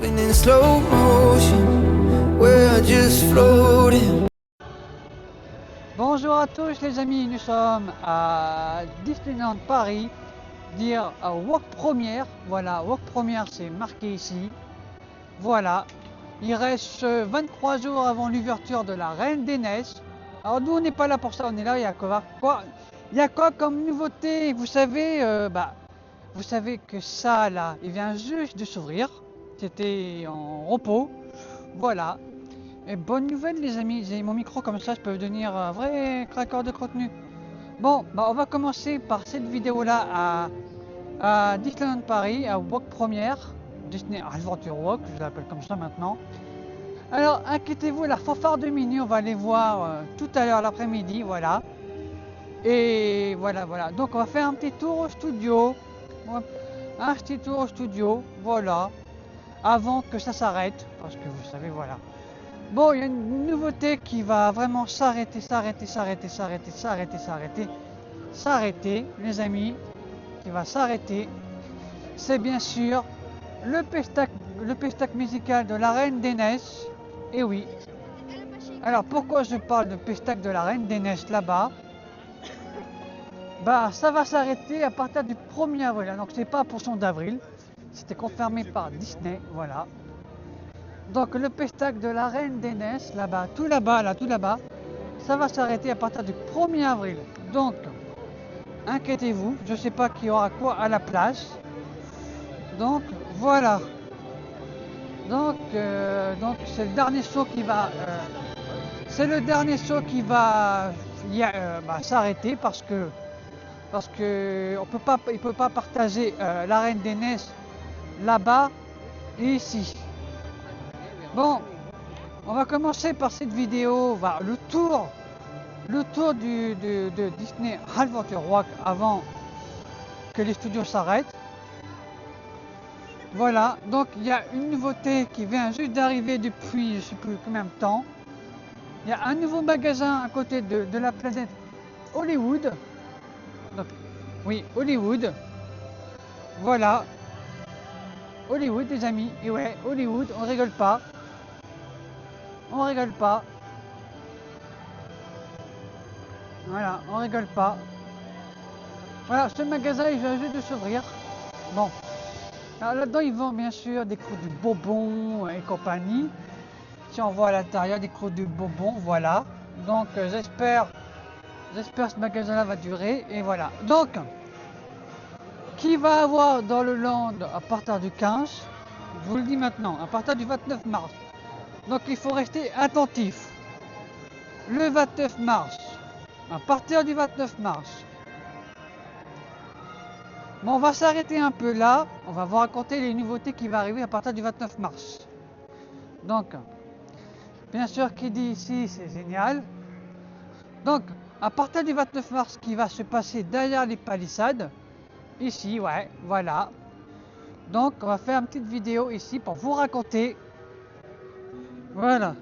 moving in slow motion, we're just floating. Bonjour à tous les amis, nous sommes à Disneyland Paris, dire à Walk Première, voilà, Walk Première c'est marqué ici, voilà, il reste 23 jours avant l'ouverture de la Reine des Neiges. Alors nous on n'est pas là pour ça, on est là, il y a quoi, il y a quoi comme nouveauté, vous savez, vous savez que ça là, il vient juste de s'ouvrir, c'était en repos, voilà. Et bonne nouvelle les amis, j'ai mon micro comme ça, je peux devenir un vrai craqueur de contenu. Bon, bah on va commencer par cette vidéo là à Disneyland Paris, à Walk Première, Disney Adventure Walk, je l'appelle comme ça maintenant. Alors inquiétez-vous, la fanfare de minuit, on va aller voir tout à l'heure l'après-midi, voilà. Et voilà, donc on va faire un petit tour au studio, un petit tour au studio, voilà, avant que ça s'arrête, parce que vous savez, voilà. Bon, il y a une nouveauté qui va vraiment s'arrêter, les amis, qui va s'arrêter. C'est bien sûr le pestac musical de la Reine des Neiges. Et oui. Alors pourquoi je parle de pestac de la Reine des Neiges là-bas? Bah, ça va s'arrêter à partir du 1er avril. Donc c'est pas pour son d'avril. C'était confirmé par Disney, voilà. Donc le pestac de la Reine des Neiges, là-bas, tout là-bas, ça va s'arrêter à partir du 1er avril. Donc, inquiétez-vous, je ne sais pas qui aura quoi à la place. Donc, voilà. Donc c'est le dernier saut qui va... s'arrêter parce que il peut pas partager la Reine des Neiges là-bas et ici. Bon, on va commencer par cette vidéo, le tour de Disney Adventure Walk avant que les studios s'arrêtent. Voilà, donc il y a une nouveauté qui vient juste d'arriver depuis je ne sais plus combien de temps. Il y a un nouveau magasin à côté de la planète Hollywood. Donc, oui, Hollywood. Voilà. Hollywood les amis, et ouais, Hollywood, on rigole pas. On rigole pas. Voilà, on rigole pas. Voilà, ce magasin il vient juste de s'ouvrir. Bon. Alors là-dedans ils vendent bien sûr des croûtes de bonbons et compagnie. Si on voit à l'intérieur des croûtes de bonbons, voilà. Donc j'espère ce magasin là va durer. Et voilà. Donc, qui va avoir dans le land à partir du 15, je vous le dis maintenant, à partir du 29 mars. Donc il faut rester attentif. Le 29 mars, à partir du 29 mars. Bon, on va s'arrêter un peu là. On va vous raconter les nouveautés qui vont arriver à partir du 29 mars. Donc, bien sûr, qui dit ici, c'est génial. Donc, à partir du 29 mars, qui va se passer derrière les palissades. Ici, ouais, voilà. Donc, on va faire une petite vidéo ici pour vous raconter. Voilà.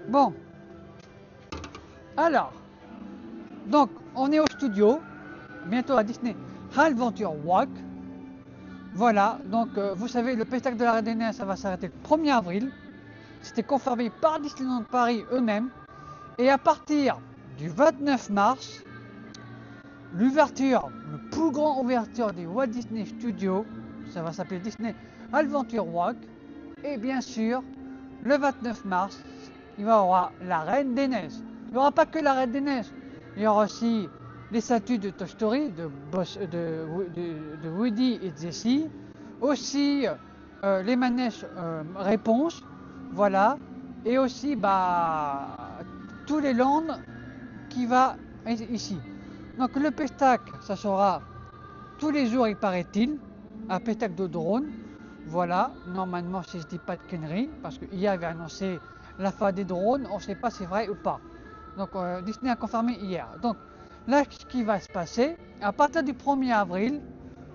Bon. Alors, donc, on est au studio. Bientôt à Disney Adventure Walk. Voilà, donc vous savez, le pestac de la Reine des Neiges, ça va s'arrêter le 1er avril. C'était confirmé par Disneyland Paris eux-mêmes. Et à partir du 29 mars, l'ouverture, le plus grand ouverture des Walt Disney Studios, ça va s'appeler Disney Adventure Walk. Et bien sûr, le 29 mars, il va y avoir la Reine des Neiges. Il n'y aura pas que la Reine des Neiges, il y aura aussi les statues de Toy Story, de Woody et Jessie, aussi les manèges réponses, voilà, et aussi tous les lands qui va ici. Donc le pestac, ça sera tous les jours, il paraît-il, un pestac de drone, voilà, normalement si je dis pas de conneries, parce qu'hier avait annoncé la fin des drones, on ne sait pas si c'est vrai ou pas. Donc Disney a confirmé hier. Donc là, ce qui va se passer, à partir du 1er avril,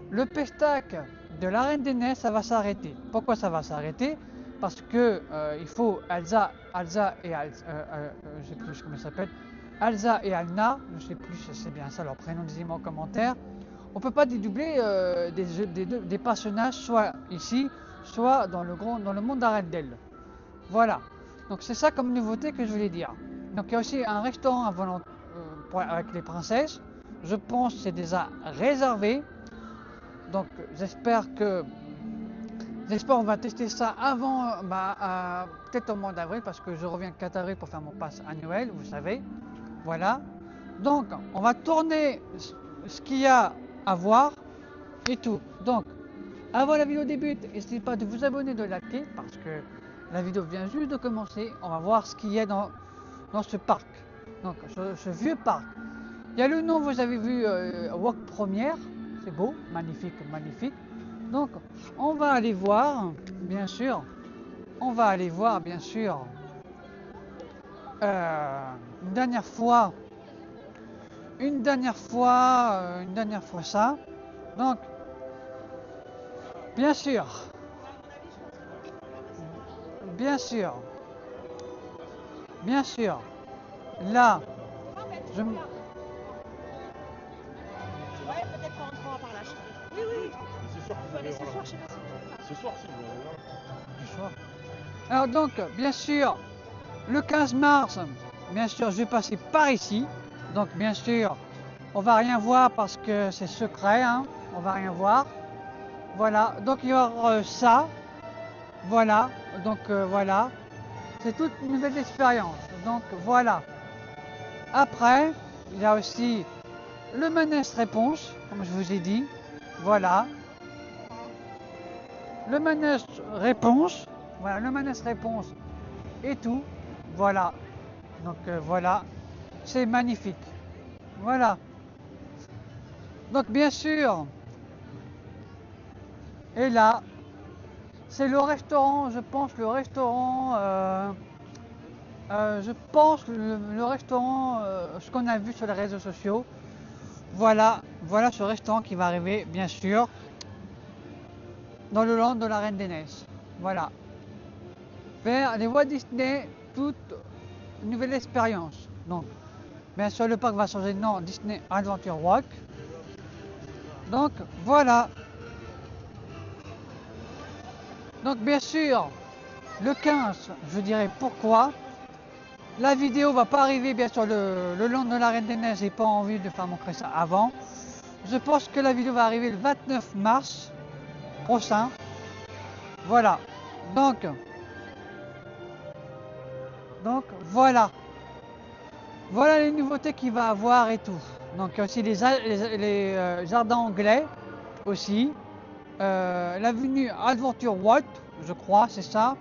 le pestac de la Reine des Neiges, ça va s'arrêter. Pourquoi ça va s'arrêter? Parce que il faut Elsa et je sais plus comment ça s'appelle, Elsa et Anna, je sais plus si c'est bien ça leur prénom, dites-moi en commentaire. On peut pas dédoubler des personnages soit ici, soit dans le monde d'Arendelle. Voilà. Donc c'est ça comme nouveauté que je voulais dire. Donc il y a aussi un restaurant avec les princesses. Je pense que c'est déjà réservé. Donc j'espère on va tester ça avant, peut-être au mois d'avril, parce que je reviens le 4 avril pour faire mon pass annuel, vous savez. Voilà. Donc on va tourner ce qu'il y a à voir et tout. Donc avant la vidéo débute, n'hésitez pas de vous abonner, de liker, parce que la vidéo vient juste de commencer. On va voir ce qu'il y a dans ce parc. Donc ce vieux parc. Il y a le nom, vous avez vu, Walk Première. C'est beau, magnifique, magnifique. Donc on va aller voir, bien sûr. On va aller voir, bien sûr, une dernière fois ça. Donc bien sûr, là, je me... Ouais, peut-être qu'on rentrera par là. Oui, oui. C'est sûr Il faut aller ce soir, je sais pas si Ce soir, si, du soir. Alors donc, bien sûr, le 15 mars, bien sûr, je vais passer par ici. Donc bien sûr, on va rien voir parce que c'est secret, hein. On va rien voir. Voilà, donc il y aura ça. Voilà, donc voilà. C'est toute une nouvelle expérience. Donc voilà. Après, il y a aussi le manège réponse, comme je vous ai dit. Voilà. Le manège réponse. Voilà, le manège réponse et tout. Voilà. Donc voilà. C'est magnifique. Voilà. Donc bien sûr. Et là, c'est le restaurant, je pense, le restaurant, ce qu'on a vu sur les réseaux sociaux. Voilà ce restaurant qui va arriver, bien sûr, dans le land de la Reine des Neiges. Voilà. Vers les Walt Disney, toute une nouvelle expérience. Donc, bien sûr, le parc va changer de nom, Disney Adventure Walk. Donc, voilà. Donc bien sûr, le 15, je dirais pourquoi. La vidéo va pas arriver bien sûr le long de la Reine des Neiges, j'ai pas envie de faire montrer ça avant. Je pense que la vidéo va arriver le 29 mars prochain. Voilà. Donc voilà. Voilà les nouveautés qu'il va avoir et tout. Donc il y a aussi les jardins anglais aussi. L'avenue Adventure Walk, je crois, c'est ça.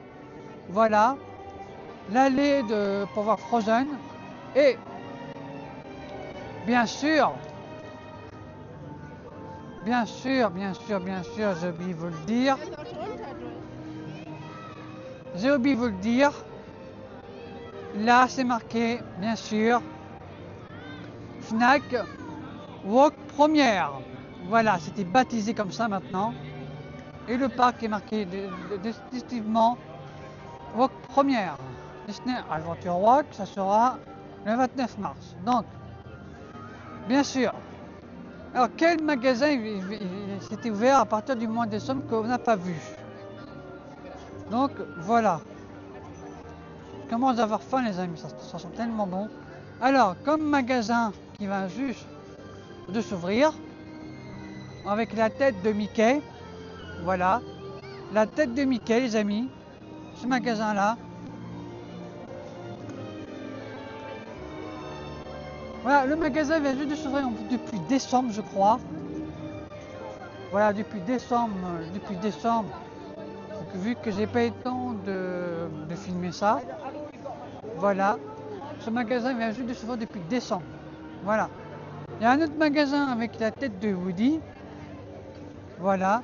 Voilà. L'allée pour voir Frozen. Et bien sûr, j'ai oublié de vous le dire. Là, c'est marqué, bien sûr, Fnac Walk Première. Voilà, c'était baptisé comme ça maintenant. Et le parc est marqué définitivement Walk Première. Disney Adventure Walk, ça sera le 29 mars. Donc, bien sûr. Alors, quel magasin s'était ouvert à partir du mois de décembre qu'on n'a pas vu? Donc, voilà. Je commence à avoir faim, les amis, ça sent tellement bon. Alors, comme magasin qui va juste de s'ouvrir, avec la tête de Mickey. Voilà, la tête de Mickey, les amis, ce magasin-là. Voilà, le magasin vient juste de s'ouvrir depuis décembre, je crois. Voilà, depuis décembre. Donc, vu que j'ai pas eu le temps de filmer ça. Voilà, ce magasin vient juste de s'ouvrir depuis décembre. Voilà. Il y a un autre magasin avec la tête de Woody. Voilà.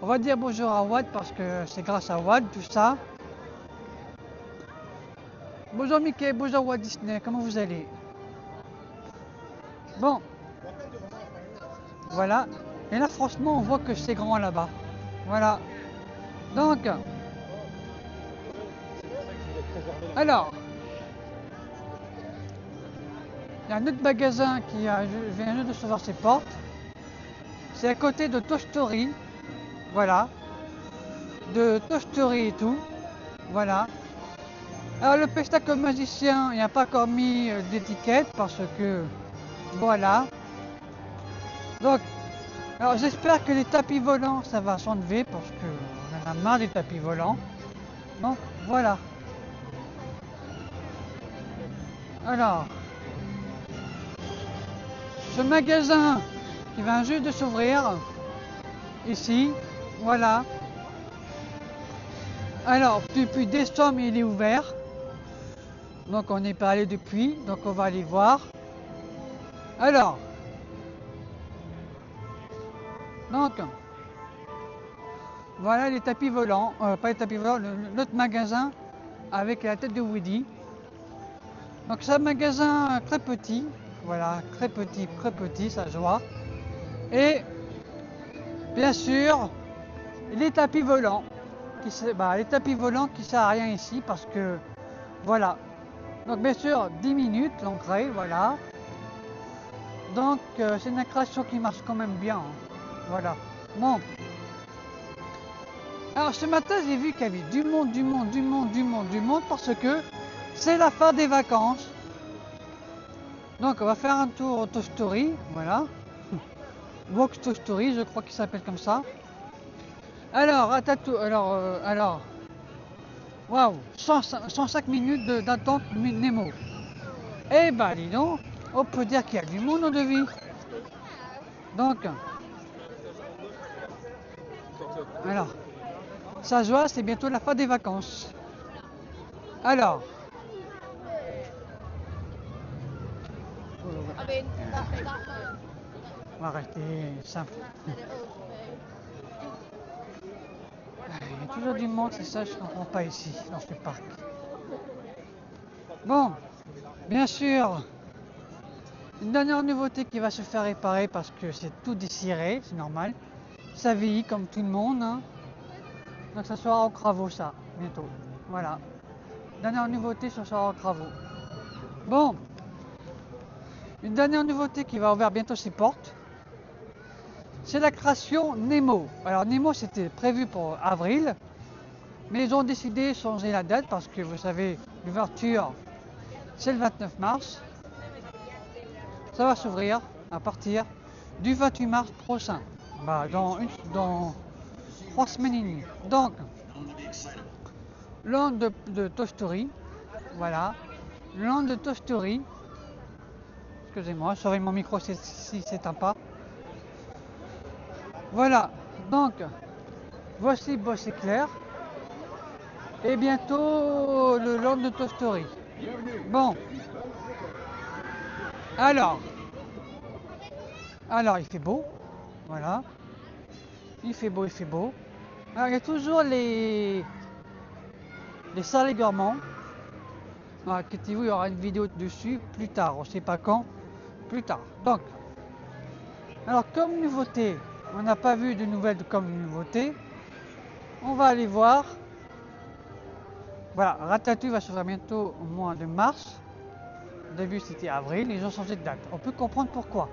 On va dire bonjour à Watt parce que c'est grâce à Watt tout ça. Bonjour Mickey, bonjour Walt Disney, comment vous allez? Bon. Voilà. Et là franchement on voit que c'est grand là-bas. Voilà. Donc. Alors. Il y a un autre magasin qui vient juste de s'ouvrir ses portes. C'est à côté de Toy Story. Voilà. de Toy Story et tout. Voilà. Alors le pestacle magicien, il n'y a pas encore mis d'étiquette parce que voilà. Donc, alors j'espère que les tapis volants ça va s'enlever parce que on en a marre des tapis volants. Donc voilà. Alors, ce magasin qui vient juste de s'ouvrir ici, voilà. Alors depuis décembre il est ouvert. Donc on n'est pas allé depuis, donc on va aller voir. Alors, donc, voilà les tapis volants, pas les tapis volants, l'autre magasin avec la tête de Woody. Donc c'est un magasin très petit, voilà, très petit, ça se voit. Et bien sûr, les tapis volants, les tapis volants qui servent à rien ici parce que, voilà. Donc bien sûr, 10 minutes l'entrée, voilà. Donc c'est une création qui marche quand même bien, hein. Voilà. Bon. Alors ce matin j'ai vu qu'il y avait du monde parce que c'est la fin des vacances. Donc on va faire un tour au Toy Story, voilà. Walk Toy Story, je crois qu'il s'appelle comme ça. Alors, waouh, 105 minutes d'attente Nemo. Eh ben dis donc, on peut dire qu'il y a du monde en devis. Donc, alors, ça se voit, c'est bientôt la fin des vacances. Alors, I mean, that on va rester simple. Il y a toujours du monde, c'est ça, je ne comprends pas ici, dans ce parc. Bon, bien sûr, une dernière nouveauté qui va se faire réparer parce que c'est tout déchiré, c'est normal. Ça vieillit comme tout le monde, hein. Donc ça sera en travaux ça, bientôt. Voilà. Dernière nouveauté, ça sera en travaux. Bon, une dernière nouveauté qui va ouvrir bientôt ses portes, c'est la création Nemo. Alors Nemo c'était prévu pour avril, mais ils ont décidé de changer la date parce que vous savez, l'ouverture c'est le 29 mars. Ça va s'ouvrir à partir du 28 mars prochain. Dans 3 semaines et demie. Donc, land de Toy Story. Voilà. Land de Toy Story. Excusez-moi, je surveille mon micro si c'est pas. Voilà. Donc, voici Boss Éclair. Et bientôt le land de Toy Story. Bon. Alors, il fait beau. Voilà. Il fait beau. Alors, il y a toujours les salles gourmands. Inquiétez-vous, il y aura une vidéo dessus plus tard, on ne sait pas quand, plus tard. Donc, alors comme nouveauté, on n'a pas vu de nouvelles comme nouveauté, on va aller voir. Voilà, Ratatouille va s'ouvrir bientôt au mois de mars. Au début c'était avril, ils ont changé de date. On peut comprendre pourquoi.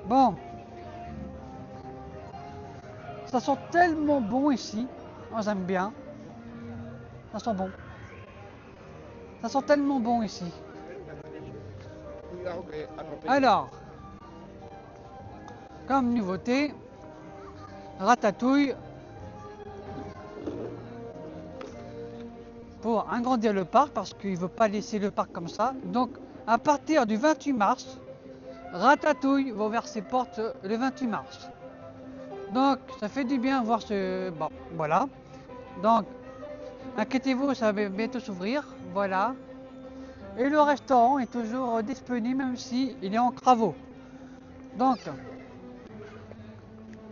Bon, ça sent tellement bon ici, moi j'aime bien. Ça sent bon. Ça sent tellement bon ici. Alors, comme nouveauté, Ratatouille pour agrandir le parc parce qu'il ne veut pas laisser le parc comme ça. Donc, à partir du 28 mars, Ratatouille va ouvrir ses portes le 28 mars. Donc, ça fait du bien voir ce... Bon, voilà. Donc, inquiétez-vous, ça va bientôt s'ouvrir. Voilà. Et le restaurant est toujours disponible même si il est en travaux. Donc,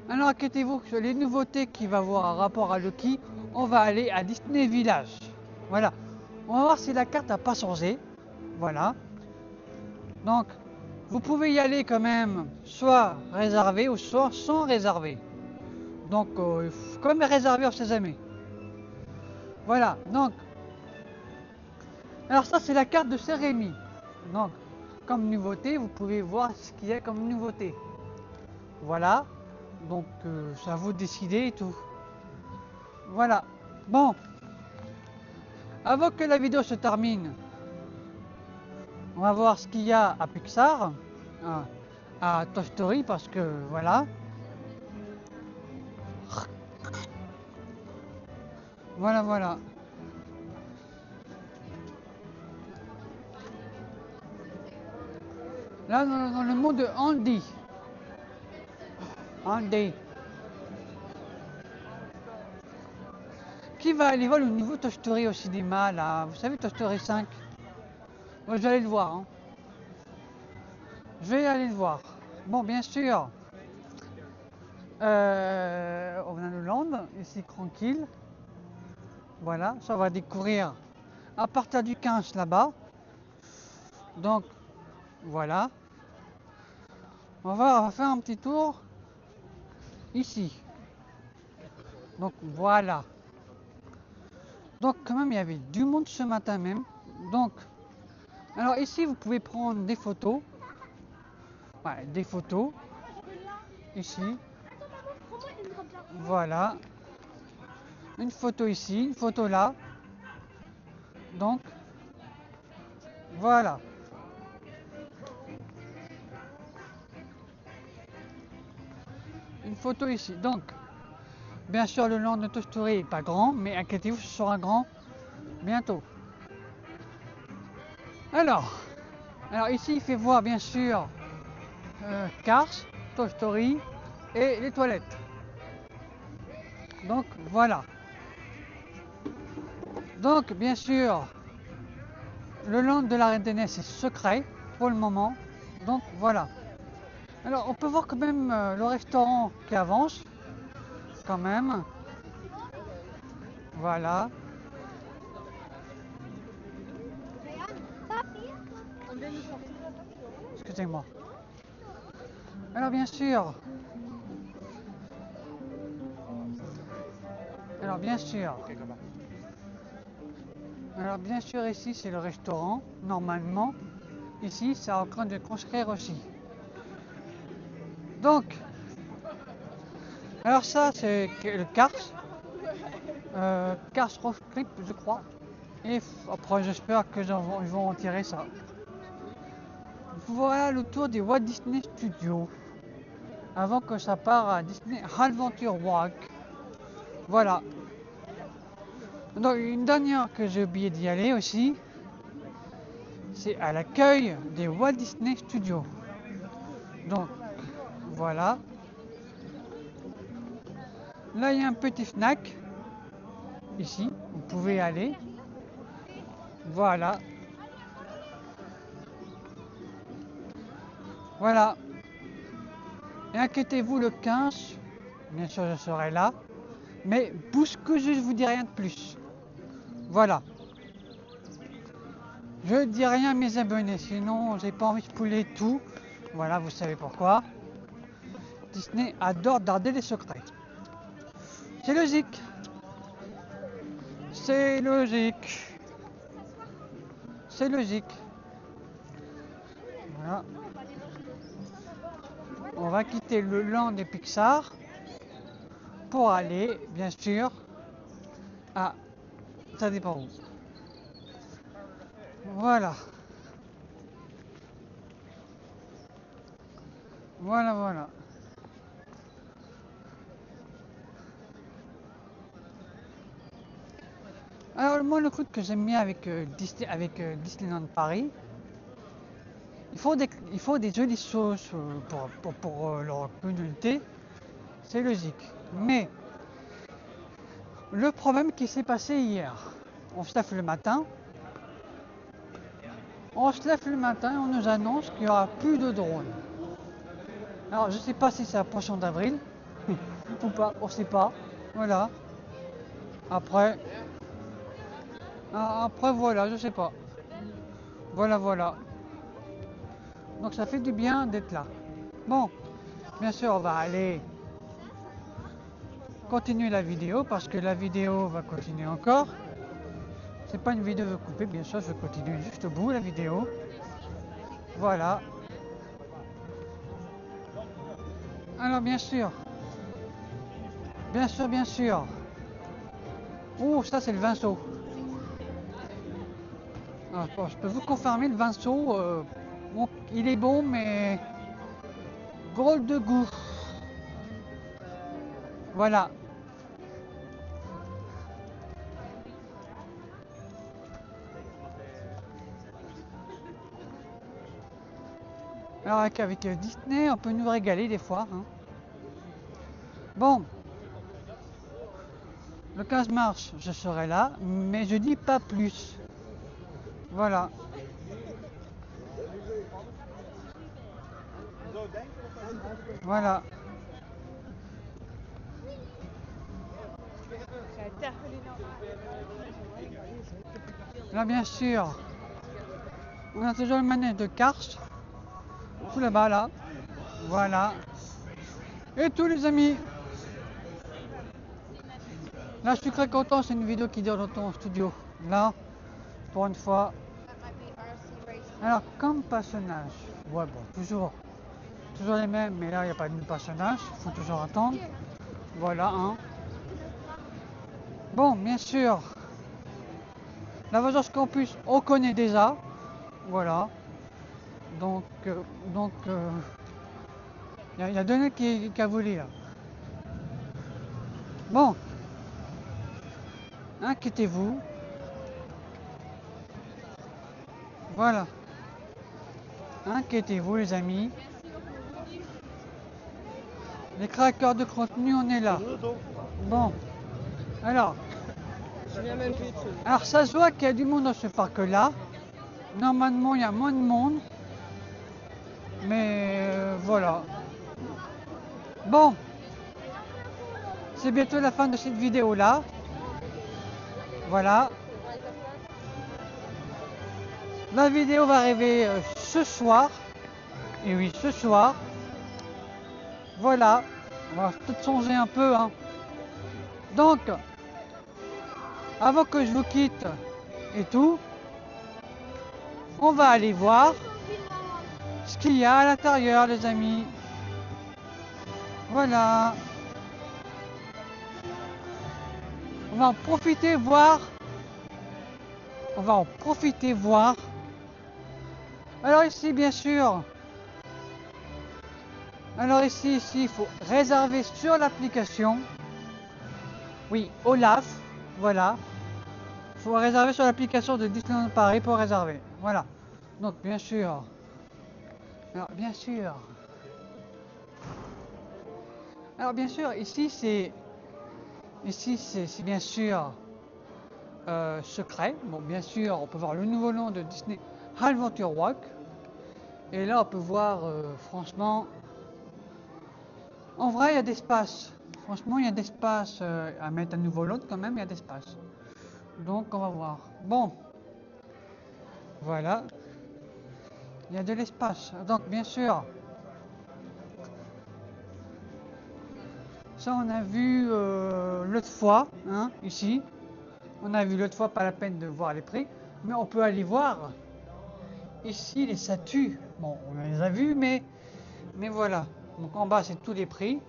alors inquiétez-vous sur les nouveautés qui va avoir un rapport à Loki, on va aller à Disney Village. Voilà. On va voir si la carte n'a pas changé. Voilà. Donc, vous pouvez y aller quand même, soit réservé ou soit sans réserver. Donc, il faut quand même réserver, on sait jamais. Voilà. Donc, alors ça c'est la carte de Saint-Rémy. Donc, comme nouveauté, vous pouvez voir ce qu'il y a comme nouveauté. Voilà. Donc, c'est à vous de décider et tout. Voilà. Bon. Avant que la vidéo se termine, on va voir ce qu'il y a à Pixar, à Toy Story, parce que voilà. Voilà, voilà. Là, dans le monde de Andy. Andy. Qui va aller voir le nouveau Toy Story au cinéma, là? Vous savez, Toy Story 5? Moi, je vais aller le voir. Hein. Je vais aller le voir. Bon, bien sûr. On a le land, ici, tranquille. Voilà, ça va découvrir à partir du 15 là-bas. Donc, voilà. On va faire un petit tour ici. Donc, voilà. Donc, quand même, il y avait du monde ce matin même. Donc, alors ici, vous pouvez prendre des photos. Ouais, des photos. Ici. Voilà. Une photo ici, une photo là. Donc, voilà. Une photo ici. Donc, bien sûr, le land de Toy Story n'est pas grand, mais inquiétez-vous, ce sera grand bientôt. Alors ici, il fait voir, bien sûr, Cars, Toy Story et les toilettes. Donc, voilà. Donc, bien sûr, le land de la Reine des Neiges est secret pour le moment. Donc, voilà. Alors, on peut voir quand même le restaurant qui avance. Quand même. Voilà. Excusez-moi. Alors, bien sûr. Alors, bien sûr, ici, c'est le restaurant, normalement. Ici, c'est en train de construire aussi. Donc, alors ça, c'est le Cars. Cars Road Trip, je crois. Et après, j'espère qu'ils vont en tirer ça. Voilà le tour des Walt Disney Studios. Avant que ça parte à Disney Adventure Walk. Voilà. Donc, une dernière que j'ai oublié d'y aller aussi, c'est à l'accueil des Walt Disney Studios. Donc, voilà. Là, il y a un petit snack. Ici, vous pouvez aller. Voilà. Voilà. Et inquiétez-vous, le 15, bien sûr, je serai là. Mais que je vous dis rien de plus. Voilà. Je ne dis rien à mes abonnés, sinon j'ai pas envie de pouler tout. Voilà, vous savez pourquoi. Disney adore garder les secrets. C'est logique. C'est logique. C'est logique. Voilà. On va quitter le land des Pixar pour aller, bien sûr, à... Ça dépend où. Voilà. Voilà. Alors moi, le truc que j'aime bien avec Disneyland Paris, il faut des jolies choses pour leur communauté, c'est logique. Mais le problème qui s'est passé hier, on se lève le matin, on nous annonce qu'il n'y aura plus de drones. Alors je ne sais pas si c'est la poisson d'avril ou pas, on ne sait pas. Voilà. Après voilà, je sais pas. Voilà. Donc ça fait du bien d'être là. Bon, bien sûr, on va aller continuer la vidéo parce que la vidéo va continuer encore. C'est pas une vidéo coupée, bien sûr, je continue juste au bout la vidéo. Voilà. Alors bien sûr. Oh, ça c'est le Vinceau. Ah, bon, je peux vous confirmer le Vinceau. Bon, il est bon, mais drôle de goût. Voilà. Alors avec Disney, on peut nous régaler des fois, hein. Bon, le 15 mars, je serai là, mais je dis pas plus. Voilà. Voilà. Là, bien sûr, on a toujours le manège de Cars, tout là-bas, là. Voilà. Et tous les amis. Là, je suis très content, c'est une vidéo qui dure longtemps en studio. Là, pour une fois. Alors, comme personnage, ouais, bon, toujours les mêmes, mais là, il n'y a pas de personnage, il faut toujours attendre. Voilà, hein. Bon, bien sûr, l'Avengers Campus, on connaît déjà. Voilà. Donc, il y a Donald qui a volé là. Bon, inquiétez-vous. Voilà. Inquiétez-vous les amis. Les craqueurs de contenu, on est là. Bon. Alors ça se voit qu'il y a du monde dans ce parc-là. Normalement, il y a moins de monde. Mais voilà. Bon. C'est bientôt la fin de cette vidéo-là. Voilà. La vidéo va arriver ce soir. Et oui, ce soir. Voilà. On va peut-être changer un peu, hein. Donc, avant que je vous quitte et tout, on va aller voir ce qu'il y a à l'intérieur, les amis. Voilà. On va en profiter voir. On va en profiter voir. Alors ici, bien sûr. Alors ici, il faut réserver sur l'application. Oui, Olaf. Voilà. Il faut réserver sur l'application de Disneyland Paris pour réserver. Voilà. Donc bien sûr. Alors bien sûr. Alors bien sûr, ici c'est bien sûr secret. Bon, bien sûr, on peut voir le nouveau nom de Disney Adventure Walk. Et là, on peut voir, franchement, en vrai, il y a d'espace. Franchement, il y a d'espace à mettre un nouveau lot quand même, il y a d'espace. Donc, on va voir. Bon, voilà. Il y a de l'espace. Donc, bien sûr, ça, on a vu l'autre fois, hein, ici. On a vu l'autre fois, pas la peine de voir les prix. Mais on peut aller voir ici les statues. Bon, on les a vus, mais voilà. Donc, en bas, c'est tous les prix.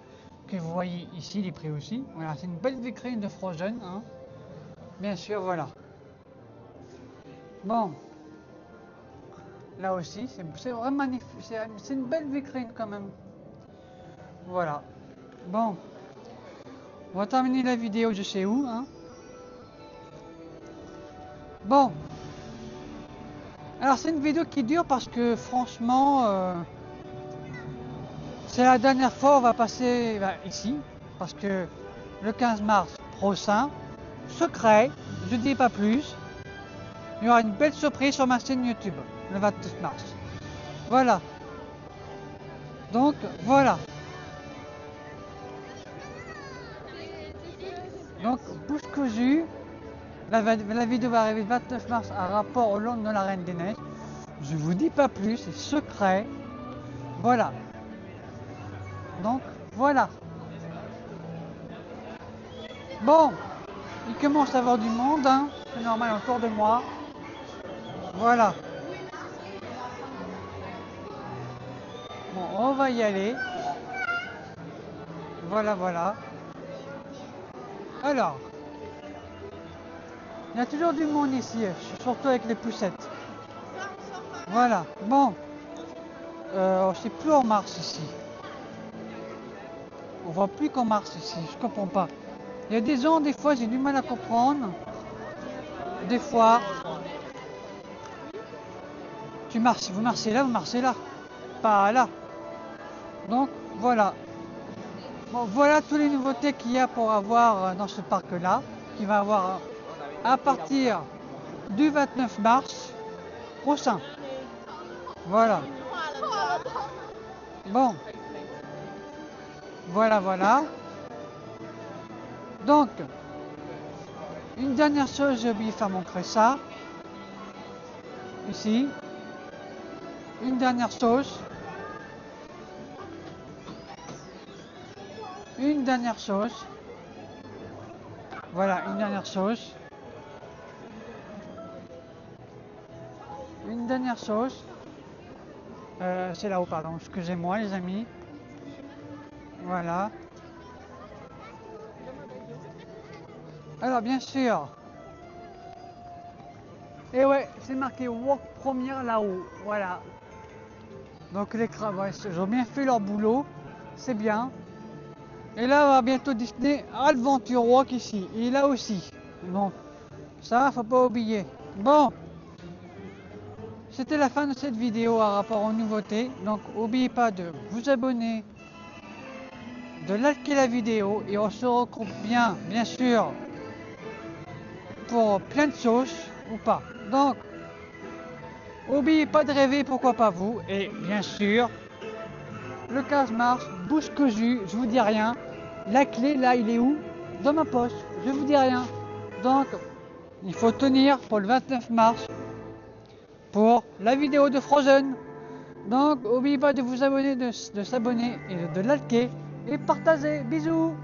Que vous voyez ici, les prix aussi. Voilà, c'est une belle vitrine de Frozen, hein. Bien sûr, voilà. Bon. Là aussi, c'est vraiment magnifique. C'est une belle vitrine quand même. Voilà. Bon. On va terminer la vidéo, je sais où, hein. Bon. Alors, c'est une vidéo qui dure parce que, franchement, c'est la dernière fois, on va passer ici. Parce que le 15 mars prochain, secret, je ne dis pas plus, il y aura une belle surprise sur ma chaîne YouTube, le 29 mars. Voilà. Donc, voilà. Donc, bouche cousue, la vidéo va arriver le 29 mars à rapport au long de la Reine des Neiges. Je vous dis pas plus, c'est secret. Voilà. Donc, voilà. Bon, il commence à y avoir du monde, hein. C'est normal autour de moi. Voilà. Bon, on va y aller. Voilà, voilà. Alors, Il y a toujours du monde ici, surtout avec les poussettes. Voilà, bon. Je sais plus en mars ici. On voit plus qu'en mars ici, je comprends pas. Il y a des gens, des fois, j'ai du mal à comprendre. Des fois, vous marchez là, pas là. Donc voilà. Bon, voilà toutes les nouveautés qu'il y a pour avoir dans ce parc-là, qui va avoir à partir du 29 mars prochain. Voilà. Bon. Voilà. Donc, une dernière chose, j'ai oublié de faire montrer ça. Ici. Une dernière chose. Voilà, une dernière chose. C'est là-haut, pardon. Excusez-moi, les amis. Voilà. Alors, bien sûr. Et ouais, c'est marqué Walk première là-haut. Voilà. Donc, les crabes, ils ont bien fait leur boulot. C'est bien. Et là, on va bientôt Disney Adventure Walk ici. Et là aussi. Donc, ça, faut pas oublier. Bon. C'était la fin de cette vidéo à rapport aux nouveautés. Donc, n'oubliez pas de vous abonner, de liker la vidéo. Et on se retrouve bien sûr, pour plein de choses ou pas. Donc, n'oubliez pas de rêver, pourquoi pas vous. Et bien sûr, le 15 mars, bouche cousue, je vous dis rien. La clé, là, il est où? Dans ma poche, je vous dis rien. Donc, il faut tenir pour le 29 mars pour la vidéo de Frozen. Donc, n'oubliez pas de vous abonner, de s'abonner et de liker et partager. Bisous!